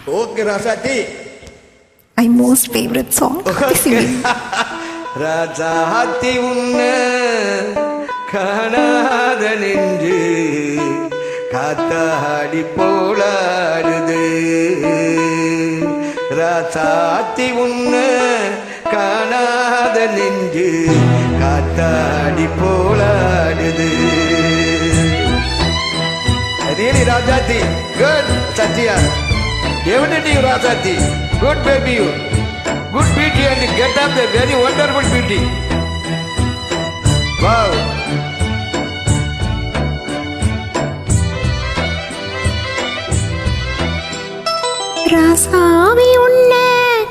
Okay, Rasati. My most favorite song. Rajathi உன்ன காணாத நெஞ்சு காத்தாடி போலாடுது. ராஜாத்தி உன்ன காணாத நெஞ்சு காத்தாடி போலாடுது. Really, Rajati, good, Satya. Definitely, Rajati, good baby, you. Good beauty and get up the very wonderful beauty. Wow. ராசாவி உன்னை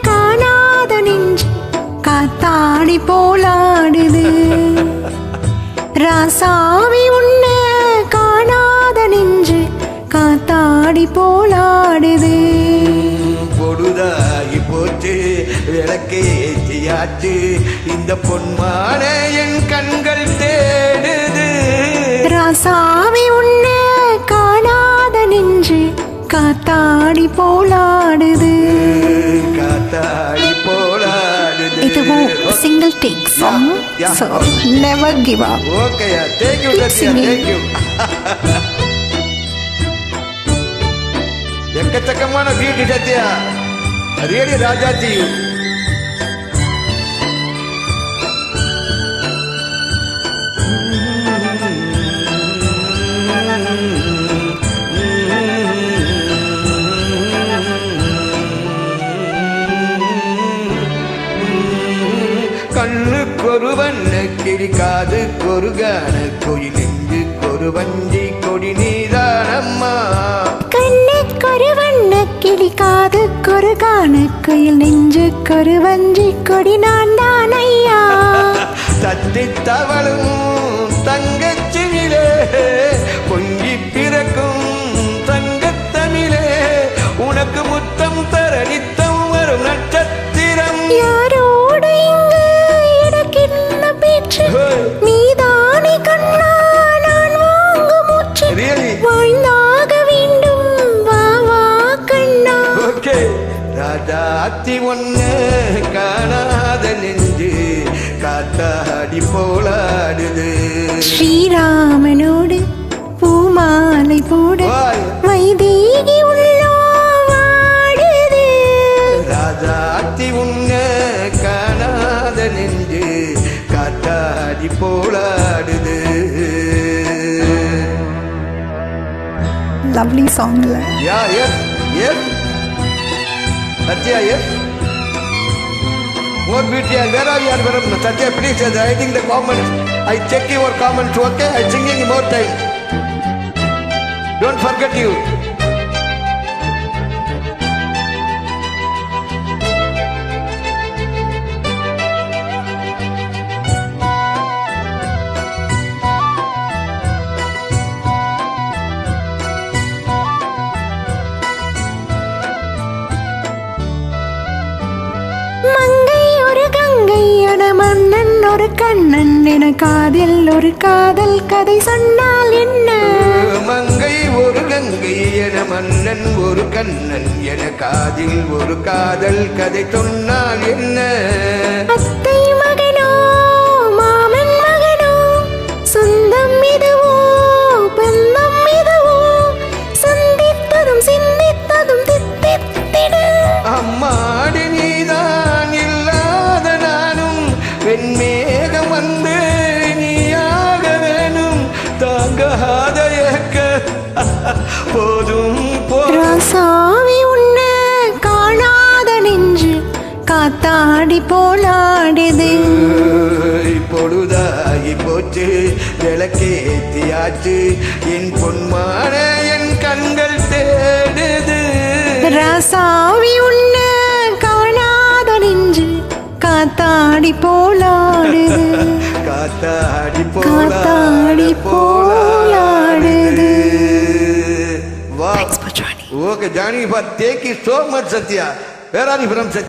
காணாத நெஞ்சு காத்தாடி போலாடுது. ராசாவி உன்னை காணாத நெஞ்சு காத்தாடி போலாடுது. பொழுதாகி போச்சு விளக்கேற்றியாச்சு இந்த பொன்மான என் கண்கள் தேடுது. ராசாவி உன்னை காணாத நெஞ்சு காத்தாடி போலாடுது. காத்தாடி போலாடுது. இதுவும் single take song, so never give up. Okay, thank you, Satya, thank you. எக்கச்சக்கமான பியூட்டி சத்யா, ரியலி ராஜாத்தி. கண்ணுக்கொரு வண்ண கிளி, காதுக்கொரு கான கோயில், நெஞ்சுக்கொரு வஞ்சி கொடி நீதானம்மா. கண்ணுக்கொரு வண்ண கிளி, காதுக்கொரு கான கோயில், நெஞ்சுக்கொரு வஞ்சி கொடி நான் தான் ஐயா. தத்தி தவளும் தங்கச்சிலே பொங்கி பிறக்கும் தங்கத்தமிழே, உனக்கு முத்தம் தர நித்தம் வரும் நட்சத்திரம். யாரோடு இங்கு இடக்கின்ன பேச்சு, நீதானே கண்ணா நான் வாங்கு மூச்சு. வாழ்ந்தாக வேண்டும் வா வா கண்ணா. ஓகே, ராஜாத்தி ஒன்னு காணாத நெஞ்சு காத்தாடி போலாடுது. ஸ்ரீராமனோடு பூமாலை போட வைதேகி உள்ளோ வாடுது. ராஜாத்தி உன்ன காணாத நெஞ்சு காத்தாடி போலாடுது. Lovely சாங்ல. Yeah, yes, yes. Satya, yes. More beauty and where are you? Satya, please, I think the comments. I check your comments, okay? I'm singing more time. Don't forget you. மங்கை ஒரு கங்கை என மன்னன் ஒரு கண்ணன் என காதில் ஒரு காதல் கதை சொன்னால் என்ன? மங்கை ஒரு கங்கை என மன்னன் ஒரு கண்ணன் என காதில் ஒரு காதல் கதை சொன்னால் என்ன? அத்தை மகனோ மாமன் மகனோ, சொந்தம் இதுவோ பந்தம் இதுவோ, சந்தித்ததும் சிந்தித்ததும் தித்தித்திடு. அம்மாடி நீதான் இல்லாத நானும் வெண்மேகம் வந்து நீயாக வேணும், தாங்காத ஏக்க போதும். ராசாவி உன்னை காணாத நெஞ்சு காத்தாடி போலாடுது. பொழுதாகி போச்சு விளக்கேத்தியாச்சு என் பொன்மான என் கண்கள் தேடுது. ராசாவி உன்னை காணாத நெஞ்சு காத்தாடி போலாடுது. காத்தாடி காத்தாடி போலாடுது. Wow. Thanks for joining. Okay, Johnny, but thank you so much, Satya. Where are you from, Satya?